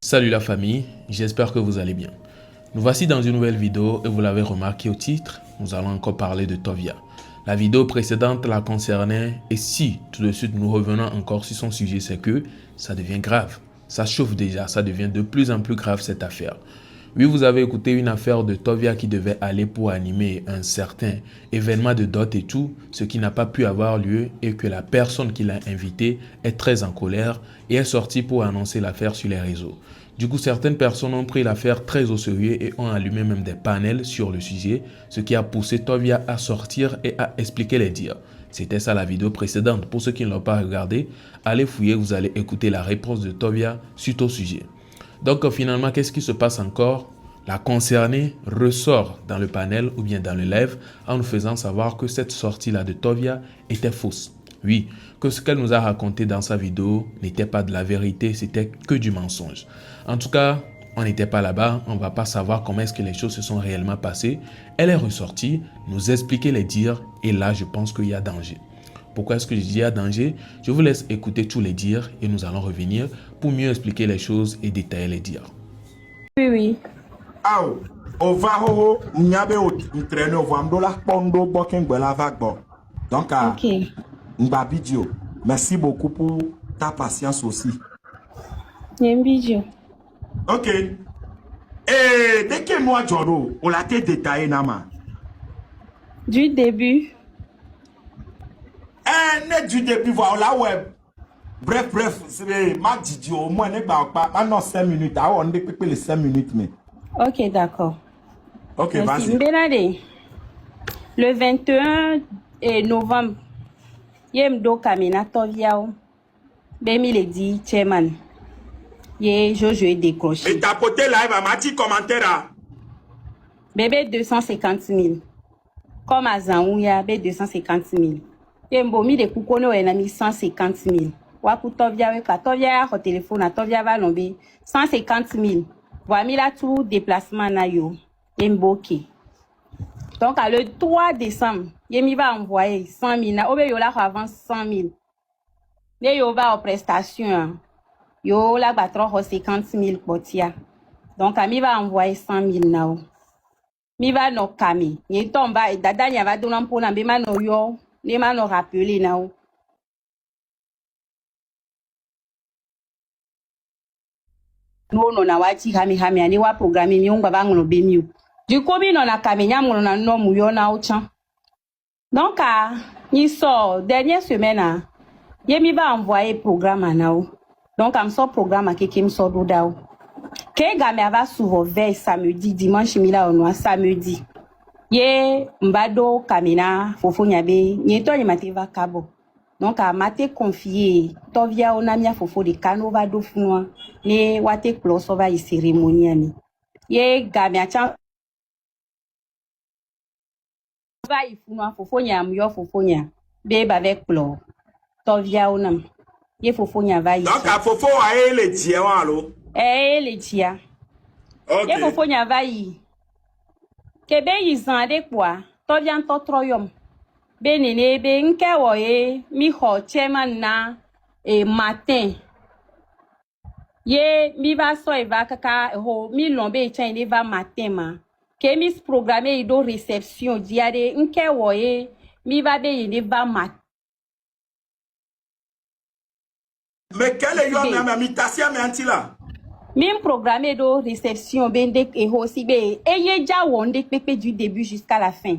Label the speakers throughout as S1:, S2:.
S1: Salut la famille, j'espère que vous allez bien. Nous voici dans une nouvelle vidéo et vous l'avez remarqué au titre, nous allons encore parler de Tovia. La vidéo précédente la concernait et si tout de suite nous revenons encore sur son sujet, c'est que ça devient grave. Ça chauffe déjà, ça devient de plus en plus grave cette affaire. Oui, vous avez écouté une affaire de Tovia qui devait aller pour animer un certain événement de dot et tout, ce qui n'a pas pu avoir lieu et que la personne qui l'a invité est très en colère et est sortie pour annoncer l'affaire sur les réseaux. Du coup, certaines personnes ont pris l'affaire très au sérieux et ont allumé même des panels sur le sujet, ce qui a poussé Tovia à sortir et à expliquer les dires. C'était ça la vidéo précédente. Pour ceux qui ne l'ont pas regardé, allez fouiller, vous allez écouter la réponse de Tovia suite au sujet. Donc finalement, qu'est-ce qui se passe encore? La concernée ressort dans le panel ou bien dans le live en nous faisant savoir que cette sortie-là de Tovia était fausse. Oui, que ce qu'elle nous a raconté dans sa vidéo n'était pas de la vérité, c'était que du mensonge. En tout cas, on n'était pas là-bas, on ne va pas savoir comment est-ce que les choses se sont réellement passées. Elle est ressortie, nous expliquer les dires et là, je pense qu'il y a danger. Pourquoi est-ce que je dis il y a danger? Je vous laisse écouter tous les dires et nous allons revenir pour mieux expliquer les choses et détailler les dires.
S2: Oui.
S3: Ah, on va ho nyabe entraîner au vamdola pondo boken bela vagbo. Donc
S2: Ok.
S3: Mbabidio, merci beaucoup pour ta patience aussi.
S2: Nyembidio.
S3: OK. Et dès que moi Joro, on l'a été détaillé nama.
S2: Du début.
S3: Ne du début voilà web. Bref, c'est ma Didio au moins ne pas maintenant 5 minutes. Ah on dépipe les 5 minutes mais.
S2: Ok, d'accord.
S3: OK,
S2: Merci.
S3: vas-y.
S2: Mbelade. Le 21 novembre, Yemdo Kamina Toviao. Bemi le dit chairman. Ye Jojo est décroché.
S3: Et tapoter live à Mati commentaire.
S2: Bébé 250 000. Comme à Zanouya, bébé 250 000. Yembo mi de Kukono en a mis 150 000. Waku Tovia weka. Tovia a au téléphone à Tovia va lombe 150 000. Voilà là tout déplacement na yo. Yemboke. Donc le 3 décembre, Yemi va envoyer 100 000. Na obe yo la avant 100 000. Mais yo va aux prestations. Yo la battra 50 000 potia. Donc mi va envoyer 100 000 now. Mi va no kami. Ni tomba et dada ni va donner pour l'embema no yo. Ni ma no rappeler now. No na wati kami ani wa programme mi ngwa bango no bemiu. Du coup mi no na kami nyam na no mu yo na ochan. Donc ni so dernière semaine Yemi va envoyer programme now. Donc am so programme ke kim so do daw. Ke game va souvent veille samedi dimanche mi la onwa samedi. Ye mbado kamina fofo nyabe ni to ni mativa kabo. Donc a mate confié Tovia onamia fofo de kanova do funwa ne wate close over y cérémonie ami. Ye game acha va y funwa fofo nyam yo fofo nya be ba avec close. Tovia onam. Ye fofo nya va y.
S3: Donc à fofo a les tiens allo.
S2: Les tia.
S3: OK.
S2: Ye fofo nya va y. Kebe yi zande kwa, Tovia nto troyom. Be nene be nke woye mi ho chairman na matin. Ye mi va so eva kaka ho mi lombe chaine va matin ma. Ke mi programme do réception diade nke woye mi va be yene va matin.
S3: Mais quel est your même imitation mais antila?
S2: Même programme de réception bende et aussi be eye ja wonde pepe du début jusqu'à la fin.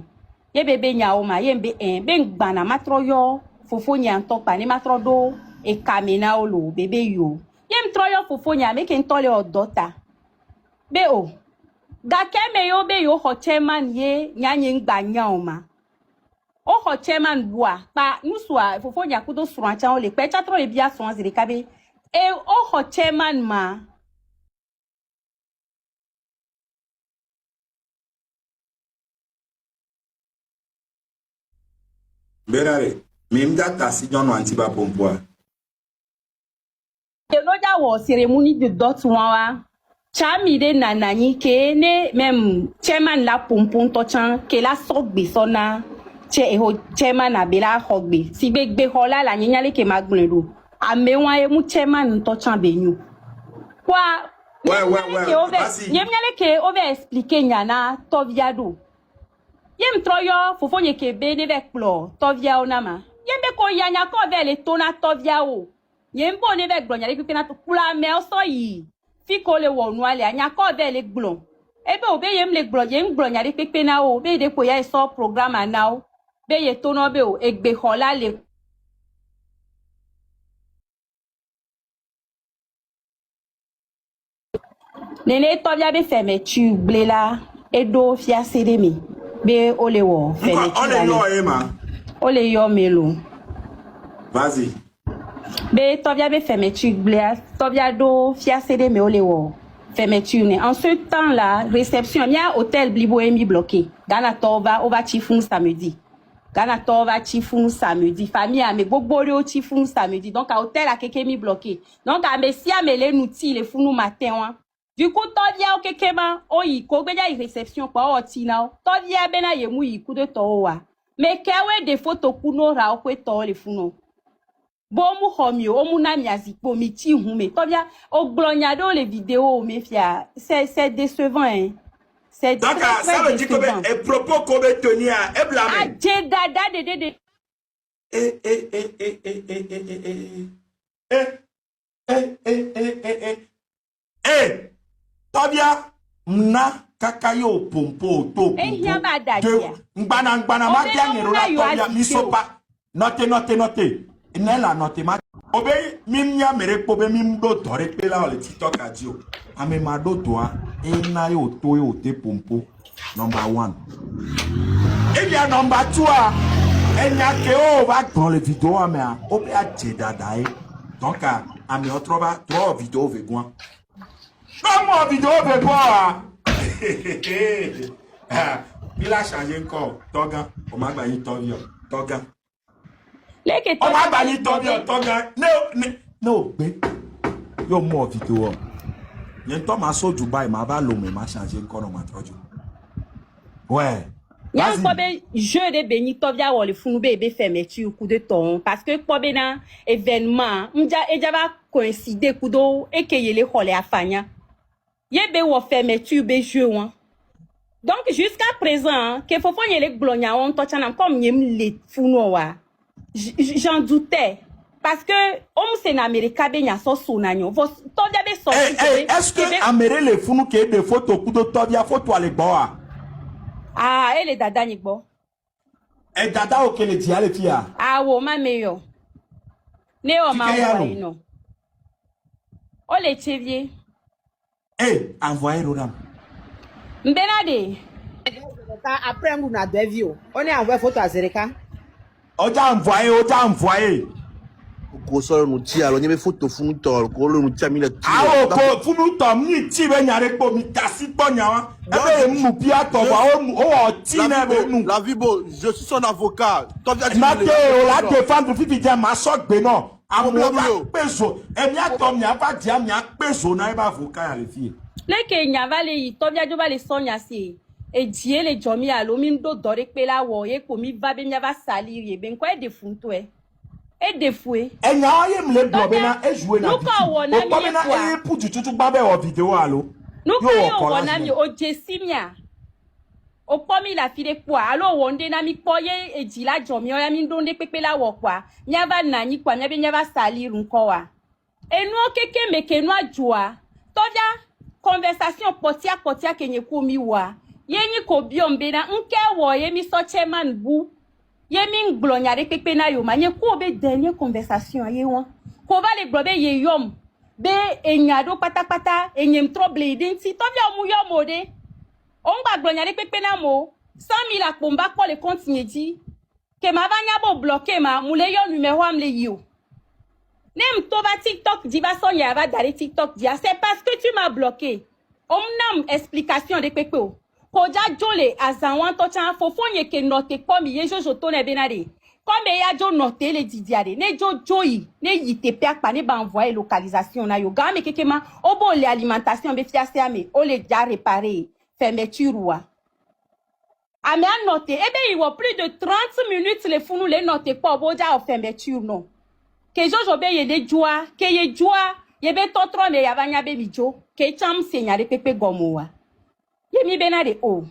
S2: Ye bebe nyaoma yembe ben gbana matroyo fofo nya ntopa ni matrodo e kamena olo bebe yo. Yem troyo fofo nya make ntole odota. Be o. Ga keme yo be yo hocheman ye nyanye ngba nyaoma. O hocheman bua pa nuswa fofo nya kudo surancha o le pe chatro e bia son zire kabe. E o hocheman ma
S3: Berare, mimda tasi John Antiba Pompoa.
S2: The Lord was ceremony de dot wawa. Chami de nanani ke ne même chairman la pompon tochan ke la sok bisona che eho chairman abela hogbe. Si be hola la nyanyale ke magbunelu. Amewa e mu chairman tochan benyu. Kwa
S3: Ouais, vas-y.
S2: Nyemnyale ke ove expliquer nyana tovia do. Yem troyo fofo nyeke be ne ve kplo tovia onama. Yembe ko yanya ko ve le tona tovia o. Yembo ne ve glo nyale pipe na to kula me oso yi. Fi ko le wonu ale anya ko ve le glo. Ebe obe yem le glo yem glo nyale pipe na o be de ko ya so programme na o. Be ye tono be o egbe hola le Nene tovia be fermeture blela edo fia sedemi be ole wo fermeture.
S3: On est là, Emma.
S2: Ole yo melo.
S3: Vas-y.
S2: Be tovia be fermeture blela tovia do fia sedemi ole wo fermeture ne. En ce temps là, réception mia hôtel Bliboemi bloqué. Gana tova on va chifun samedi. Gana tova chifun samedi. Famille a me gbogbore chifun samedi. Donc à hôtel a kekemi bloqué. Donc à messia mele nouti le funu matin wa. Du coup, tovia o kekema o yi ko gbeja réception kwa o ti na o. Tovia bena yemu yi ku de to wa. Me kewe de photo kuno ra o kwe to le funo. Bo mu homi o mu na mi azikpo mi ti hu me. Tovia o glonyado les vidéos me fia. C'est décevant hein. C'est
S3: donc ça veut dire que et propos qu'on veut tenir et blâmer.
S2: Ah dada de.
S3: Tovia mna kakayo pompo to ngbana ma dia ngero la tovia mi sopa note nela note ma obe mi nya mere ko be mi mdo tore pe la le TikTok adio ame ma do doa ina yo to yo te pompo number 1 et bien number 2 enya ke o va dans les vidéos ame a obe a dada donc ame o trova 3 vidéos vegoin. Comment vidéo veut voir? Il a changé encore. Toga, on m'a gagné Tovia. Toga. On m'a gagné Tovia. Toga. Non, yo more vidéo. Y'a un ma so Dubaï, ma va l'homme, m'a changé encore dans ma trojo. Ouais.
S2: Y'a un jeu de béni Tovia ou le funu bébé fermeture coup de ton parce que quoi bena événement, m'ja va coïncider kudo et que yele hole afanya. Yebe wo fermeture be jeu wan. Donc jusqu'à présent que fofo yele glonya on tochana comme yem le funo wa. J'en doutais parce que on c'est en Amérique be nya so sonanyo. Tovia be so.
S3: Est-ce que Amérique le funu que des photos kudo Tovia photo ale boa?
S2: Ah, elle est dada ni bo.
S3: Et dada o kele dia le fia.
S2: Ah wo ma meyo. Ne o ma wa ino. O le chevie.
S3: Envoyez Rodam.
S2: Mbenade.
S4: Après on a deux vieux. On est envoyé photo à Zereka.
S3: On t'a envoyé.
S5: Ko so nu ti alo nye be photo funu to ko lo nu ti mi le ti.
S3: Ah ko funu to mi ti be nyare ko mi tasi to nya wa. E be mu pia to wa o ti na be nu.
S5: La vie beau, je suis son avocat.
S3: Mate o la défendre fifi dia ma so gbe no. Amola peso. E mi atom nya fa dia mi peso na e ba avocat ya le fie.
S2: Leke nyavale yi Tovia jo ba le sonya si. E die le jomi alo mi ndo dore pe la wo ye ko mi va be mi va salir ye ben ko e de funto e. E defoué.
S3: E nya ye mle blobe na e jouer na.
S2: Nuka wona mi
S3: na e pu tutu gba be o video alo.
S2: Nuka yo wona mi o jesimia. O pomi la fi de kwa alo wonde na mi poye e di la jomi o ya mi ndonde pepe la wo kwa. Nya va nani kwa nya va salir nko wa. E nu keke meke nu ajua. Tovia conversation potia kenye ku mi wa. Ye ni ko biombe na nke wo ye mi so chairman bu. Ye min glonya de pepe na yo manye ko be dernière conversation ye won ko va le globe ye yom be enyado patapata enyem trouble identity Tovia mu yo mode on ba glonya de pepe na mo 100 000 akpomba ko le continue di ke ma vanya bo bloquer ma mu le yo numéro am le yo nem to va TikTok di va son ya va dare TikTok dia c'est parce que tu m'as bloqué on nam explication de pepe o Koja jole azanwan tocha fofonye ke note komi ye jojo tone benade. Comme ya jo note le didiade. Ne jo joyi. Ne yite perpa ne ba envoyer localisation na yo. Game kekema obo le alimentation be fiase ame. O le dia réparer. Fermeture wa. Ame a note. Ebe iwo plus de 30 minutes le funu le note kwa obo ja o fermeture non. Ke jojo be ye de joa. Ke ye joa. Yebe totro me yavanya be bijo. Ke cham senya de pepe gomowa. Ye mi bena de o.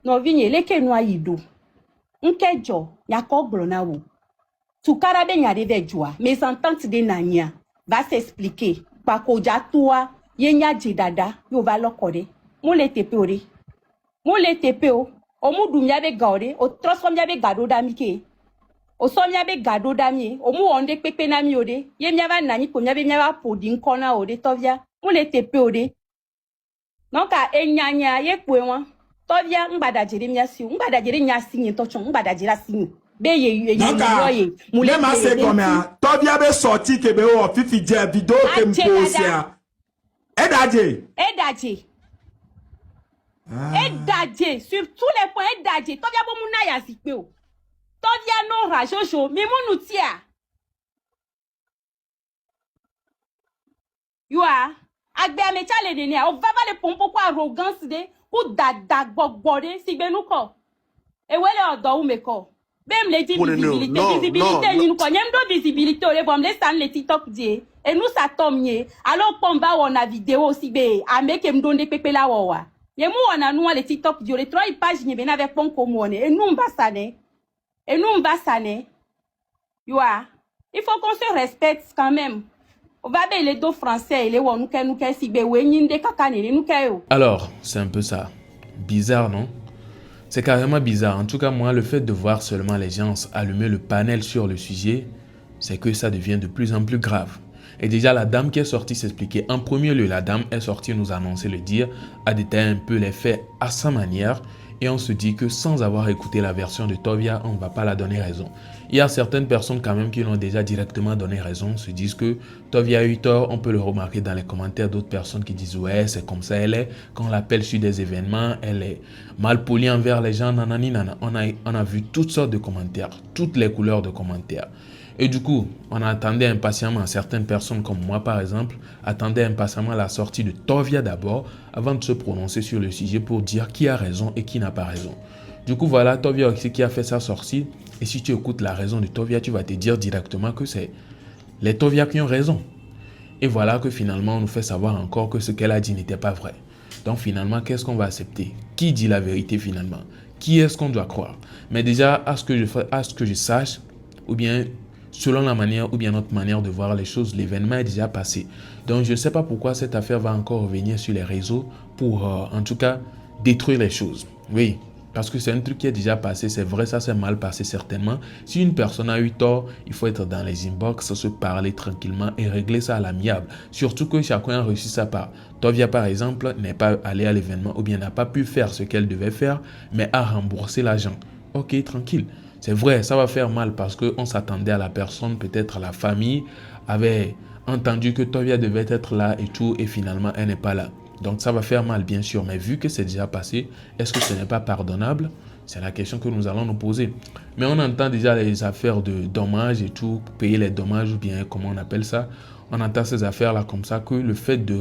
S2: No vinye leke no ayido. Nkejo yako blona wo. Tukara be nyade de joa. Mes ententes de nanya va s'expliquer. Pako jatua yenya jidada yo va lokode. Mole tepe ore. Mole tepe o. Omu dumya be gaure. O transformya be gado damike. O somya be gado damie. Omu onde pepe nami ode. Ye myava nani ko myabe myava podi nkona ode tovia. Mole tepe ode. Nonka enyanya ye kwewa. Tovia ngbada jere myasi. Ngbada jere nyasi nye tochon. Ngbada jere sini. Be ye
S3: yoye. Même assez comme ça. Tovia be sorti que be o fifi je vidéo que me posia. Edaje.
S2: Edaje. Sur tous les points edaje. Tovia bo muna ya sikpe o. Tovia no rajojo. Mi munu tia. Yoa. Agbe ame chale nene. O vava le pompo kwa arrogance de. Ou dada gbogbo sigbe nou ko. E wele odo ou me ko. Bem le di visibilité. Visibilité ni nou ko. Nyem do visibilité ole bom le san le TikTok die. E nou sa tom nye. Alors pomba wana vidéo sigbe. Ame ke mdonde pepe la wawa. Ye mou wana nou le TikTok die. Le 3 page nye ben avec pon komone. E nou mba sane. Yoa. Il faut qu'on se respecte quand même.
S1: Alors, c'est un peu ça. Bizarre, non? C'est carrément bizarre. En tout cas, moi, le fait de voir seulement les gens allumer le panel sur le sujet, c'est que ça devient de plus en plus grave. Et déjà, la dame qui est sortie s'expliquer. En premier lieu, la dame est sortie nous annoncer le dire, a détaillé un peu les faits à sa manière. Et on se dit que sans avoir écouté la version de Tovia, on ne va pas la donner raison. Il y a certaines personnes quand même qui l'ont déjà directement donné raison, se disent que Tovia a eu tort. On peut le remarquer dans les commentaires d'autres personnes qui disent « Ouais, c'est comme ça elle est. Quand on l'appelle sur des événements, elle est mal polie envers les gens. Nanani, nana. » On a vu toutes sortes de commentaires, toutes les couleurs de commentaires. Et du coup, on attendait impatiemment, certaines personnes comme moi par exemple, attendaient impatiemment la sortie de Tovia d'abord avant de se prononcer sur le sujet pour dire qui a raison et qui n'a pas raison. Du coup, voilà, Tovia aussi qui a fait sa sortie. Et si tu écoutes la raison de Tovia, tu vas te dire directement que c'est les Tovia qui ont raison. Et voilà que finalement, on nous fait savoir encore que ce qu'elle a dit n'était pas vrai. Donc finalement, qu'est-ce qu'on va accepter? Qui dit la vérité finalement? Qui est-ce qu'on doit croire? Mais déjà, à ce que je sache, ou bien selon la manière ou bien notre manière de voir les choses, l'événement est déjà passé. Donc je ne sais pas pourquoi cette affaire va encore revenir sur les réseaux pour en tout cas détruire les choses. Oui, parce que c'est un truc qui est déjà passé, c'est vrai, ça s'est mal passé certainement. Si une personne a eu tort, il faut être dans les inbox, se parler tranquillement et régler ça à l'amiable. Surtout que chacun a reçu sa part. Tovia par exemple n'est pas allée à l'événement ou bien n'a pas pu faire ce qu'elle devait faire, mais a remboursé l'argent. Ok, tranquille. C'est vrai, ça va faire mal parce qu'on s'attendait à la personne, peut-être la famille avait entendu que Tovia devait être là et tout, et finalement elle n'est pas là. Donc ça va faire mal bien sûr, mais vu que c'est déjà passé, est-ce que ce n'est pas pardonnable? C'est la question que nous allons nous poser. Mais on entend déjà les affaires de dommages et tout, payer les dommages ou bien comment on appelle ça. On entend ces affaires-là comme ça, que le fait de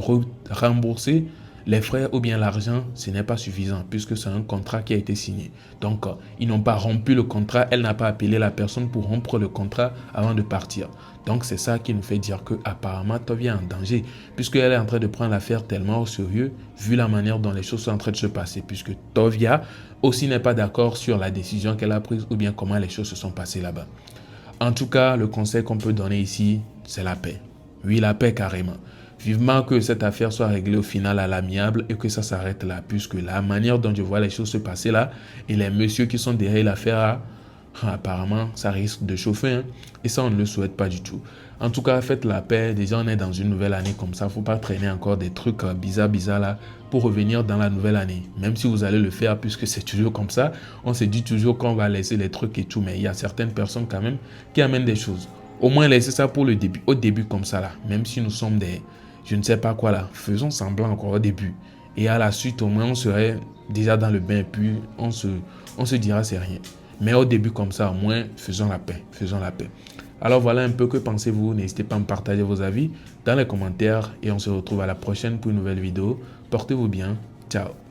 S1: rembourser les frais ou bien l'argent, ce n'est pas suffisant puisque c'est un contrat qui a été signé. Donc, ils n'ont pas rompu le contrat. Elle n'a pas appelé la personne pour rompre le contrat avant de partir. Donc, c'est ça qui nous fait dire qu'apparemment, Tovia est en danger puisqu'elle est en train de prendre l'affaire tellement au sérieux vu la manière dont les choses sont en train de se passer. Puisque Tovia aussi n'est pas d'accord sur la décision qu'elle a prise ou bien comment les choses se sont passées là-bas. En tout cas, le conseil qu'on peut donner ici, c'est la paix. Oui, la paix carrément. Vivement que cette affaire soit réglée au final à l'amiable et que ça s'arrête là, puisque la manière dont je vois les choses se passer là, et les messieurs qui sont derrière l'affaire, apparemment, ça risque de chauffer, hein, et ça, on ne le souhaite pas du tout. En tout cas, faites la paix. Déjà, on est dans une nouvelle année comme ça. Il ne faut pas traîner encore des trucs bizarres là pour revenir dans la nouvelle année. Même si vous allez le faire, puisque c'est toujours comme ça, on se dit toujours qu'on va laisser les trucs et tout, mais il y a certaines personnes quand même qui amènent des choses. Au moins, laissez ça pour le début. Au début comme ça là, même si nous sommes des... je ne sais pas quoi là, faisons semblant encore au début. Et à la suite, au moins, on serait déjà dans le bain et puis on se dira c'est rien. Mais au début comme ça, au moins, faisons la paix. Faisons la paix. Alors voilà un peu, que pensez-vous? N'hésitez pas à me partager vos avis dans les commentaires et on se retrouve à la prochaine pour une nouvelle vidéo. Portez-vous bien. Ciao.